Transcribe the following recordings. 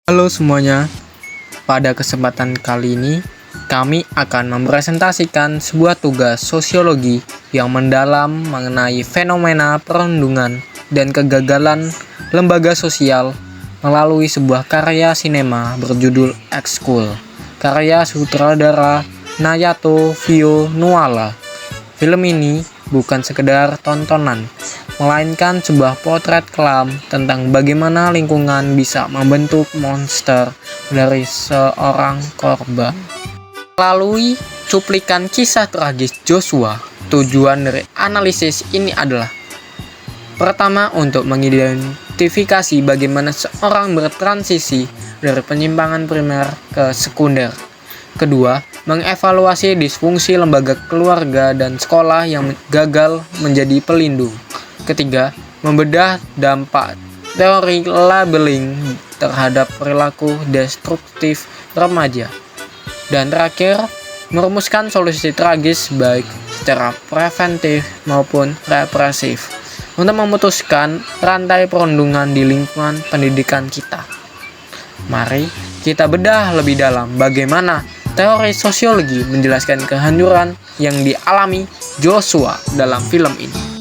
Halo semuanya, pada kesempatan kali ini kami akan mempresentasikan sebuah tugas sosiologi yang mendalam mengenai fenomena perundungan dan kegagalan lembaga sosial melalui sebuah karya sinema berjudul Ekskul, karya sutradara Nayato Vio Nuala. Film ini bukan sekedar tontonan, melainkan sebuah potret kelam tentang bagaimana lingkungan bisa membentuk monster dari seorang korban. Melalui cuplikan kisah tragis Joshua, tujuan dari analisis ini adalah: pertama, untuk mengidentifikasi bagaimana seorang bertransisi dari penyimpangan primer ke sekunder. Kedua, mengevaluasi disfungsi lembaga keluarga dan sekolah yang gagal menjadi pelindung. Ketiga, membedah dampak teori labeling terhadap perilaku destruktif remaja. Dan terakhir, merumuskan solusi tragis baik secara preventif maupun represif untuk memutuskan rantai perundungan di lingkungan pendidikan kita. Mari kita bedah lebih dalam bagaimana teori sosiologi menjelaskan kehancuran yang dialami Joshua dalam film ini.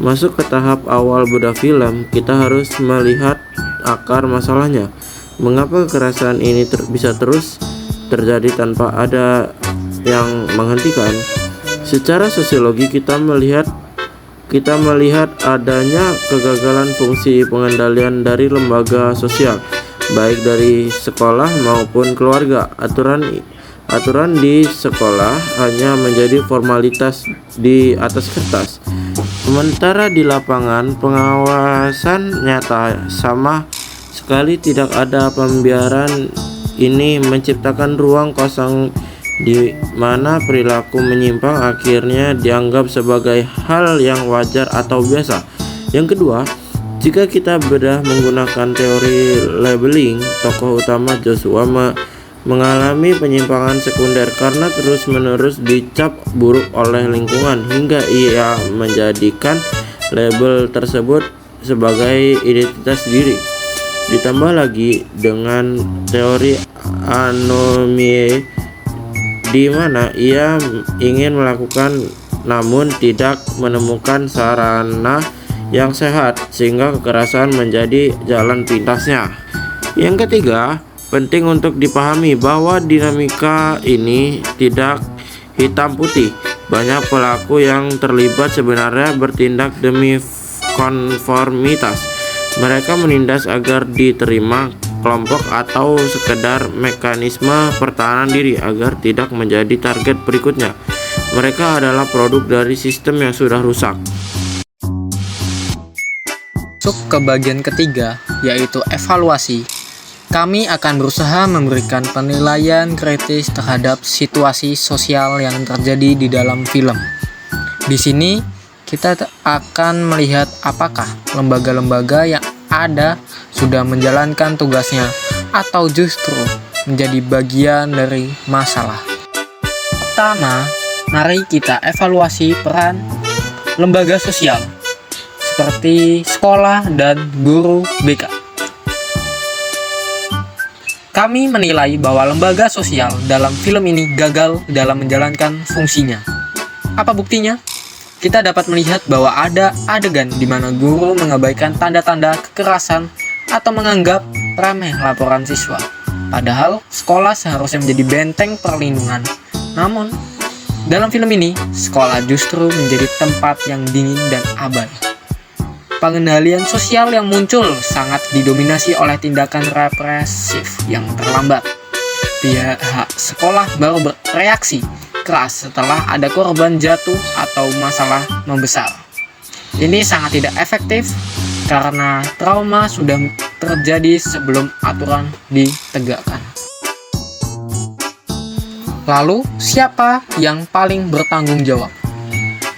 Masuk ke tahap awal bedah film, kita harus melihat akar masalahnya. Mengapa kekerasan ini bisa terus terjadi tanpa ada yang menghentikan? Secara sosiologi kita melihat adanya kegagalan fungsi pengendalian dari lembaga sosial, baik dari sekolah maupun keluarga. Aturan di sekolah hanya menjadi formalitas di atas kertas. Sementara di lapangan, pengawasan nyata sama sekali tidak ada. Pembiaran ini menciptakan ruang kosong di mana perilaku menyimpang akhirnya dianggap sebagai hal yang wajar atau biasa. Yang kedua, jika kita bedah menggunakan teori labeling, tokoh utama Joshua mengalami penyimpangan sekunder karena terus-menerus dicap buruk oleh lingkungan hingga ia menjadikan label tersebut sebagai identitas diri. Ditambah lagi dengan teori anomie, di mana ia ingin melakukan namun tidak menemukan sarana yang sehat sehingga kekerasan menjadi jalan pintasnya. Yang ketiga, penting untuk dipahami bahwa dinamika ini tidak hitam putih. Banyak pelaku yang terlibat sebenarnya bertindak demi konformitas. Mereka menindas agar diterima kelompok atau sekedar mekanisme pertahanan diri agar tidak menjadi target berikutnya. Mereka adalah produk dari sistem yang sudah rusak. Masuk ke bagian ketiga, yaitu evaluasi. Kami akan berusaha memberikan penilaian kritis terhadap situasi sosial yang terjadi di dalam film. Di sini kita akan melihat apakah lembaga-lembaga yang ada sudah menjalankan tugasnya atau justru menjadi bagian dari masalah. Pertama, mari kita evaluasi peran lembaga sosial seperti sekolah dan guru BK. Kami menilai bahwa lembaga sosial dalam film ini gagal dalam menjalankan fungsinya. Apa buktinya? Kita dapat melihat bahwa ada adegan di mana guru mengabaikan tanda-tanda kekerasan atau menganggap remeh laporan siswa. Padahal sekolah seharusnya menjadi benteng perlindungan. Namun, dalam film ini, sekolah justru menjadi tempat yang dingin dan abai. Pengendalian sosial yang muncul sangat didominasi oleh tindakan represif yang terlambat. Pihak sekolah baru bereaksi keras setelah ada korban jatuh atau masalah membesar. Ini sangat tidak efektif karena trauma sudah terjadi sebelum aturan ditegakkan. Lalu, siapa yang paling bertanggung jawab?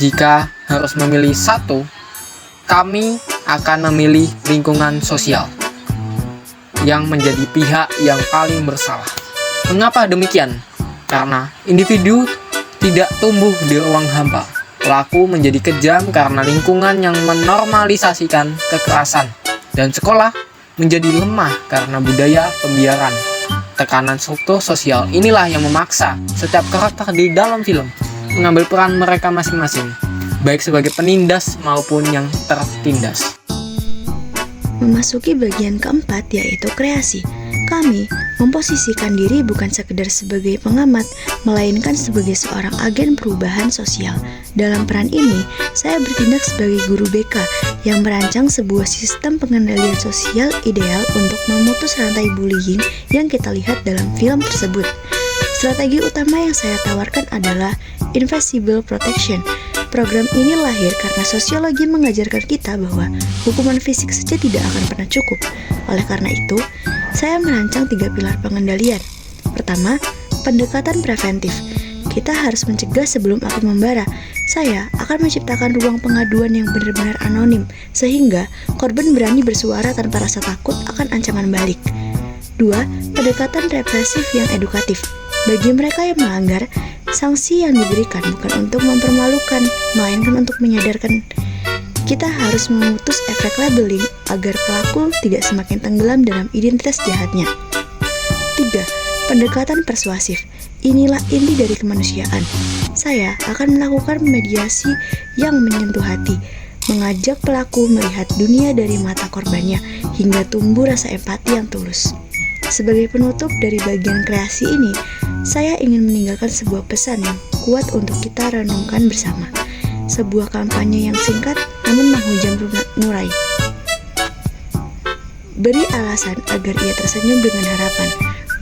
Jika harus memilih satu, kami akan memilih lingkungan sosial yang menjadi pihak yang paling bersalah. Mengapa demikian? Karena individu tidak tumbuh di ruang hampa. Pelaku menjadi kejam karena lingkungan yang menormalisasikan kekerasan. Dan sekolah menjadi lemah karena budaya pembiaran. Tekanan struktur sosial inilah yang memaksa setiap karakter di dalam film mengambil peran mereka masing-masing, baik sebagai penindas maupun yang tertindas. Memasuki bagian keempat, yaitu kreasi. Kami memposisikan diri bukan sekedar sebagai pengamat, melainkan sebagai seorang agen perubahan sosial. Dalam peran ini, saya bertindak sebagai guru BK yang merancang sebuah sistem pengendalian sosial ideal untuk memutus rantai bullying yang kita lihat dalam film tersebut. Strategi utama yang saya tawarkan adalah Invisible Protection. Program ini lahir karena sosiologi mengajarkan kita bahwa hukuman fisik saja tidak akan pernah cukup. Oleh karena itu, saya merancang 3 pilar pengendalian. Pertama, pendekatan preventif. Kita harus mencegah sebelum api membara. Saya akan menciptakan ruang pengaduan yang benar-benar anonim, sehingga korban berani bersuara tanpa rasa takut akan ancaman balik. 2. Pendekatan represif yang edukatif. Bagi mereka yang melanggar, sanksi yang diberikan bukan untuk mempermalukan, melainkan untuk menyadarkan. Kita harus memutus efek labeling agar pelaku tidak semakin tenggelam dalam identitas jahatnya. 3. Pendekatan persuasif. Inilah inti dari kemanusiaan. Saya akan melakukan mediasi yang menyentuh hati, mengajak pelaku melihat dunia dari mata korbannya, hingga tumbuh rasa empati yang tulus. Sebagai penutup dari bagian kreasi ini, saya ingin meninggalkan sebuah pesan yang kuat untuk kita renungkan bersama. Sebuah kampanye yang singkat namun menghujam Nurai. Beri alasan agar ia tersenyum dengan harapan,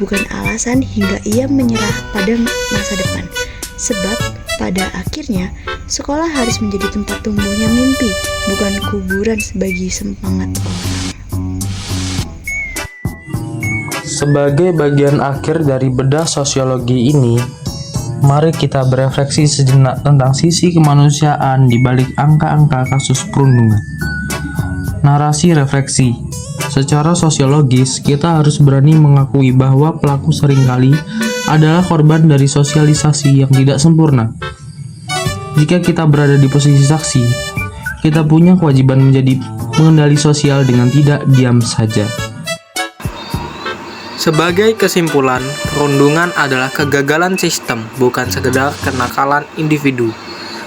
bukan alasan hingga ia menyerah pada masa depan. Sebab pada akhirnya, sekolah harus menjadi tempat tumbuhnya mimpi, bukan kuburan sebagai semangat orang. Sebagai bagian akhir dari bedah sosiologi ini, mari kita berefleksi sejenak tentang sisi kemanusiaan di balik angka-angka kasus perundungan. Narasi refleksi. Secara sosiologis, kita harus berani mengakui bahwa pelaku seringkali adalah korban dari sosialisasi yang tidak sempurna. Jika kita berada di posisi saksi, kita punya kewajiban menjadi pengendali sosial dengan tidak diam saja. Sebagai kesimpulan, perundungan adalah kegagalan sistem, bukan sekedar kenakalan individu.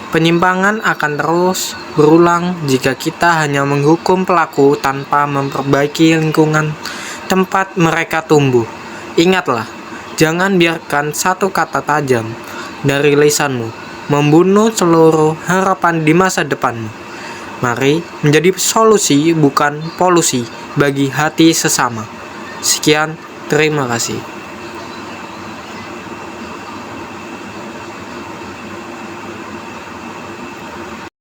Penyimpangan akan terus berulang jika kita hanya menghukum pelaku tanpa memperbaiki lingkungan tempat mereka tumbuh. Ingatlah, jangan biarkan satu kata tajam dari lisanmu membunuh seluruh harapan di masa depanmu. Mari menjadi solusi bukan polusi bagi hati sesama. Sekian, terima kasih.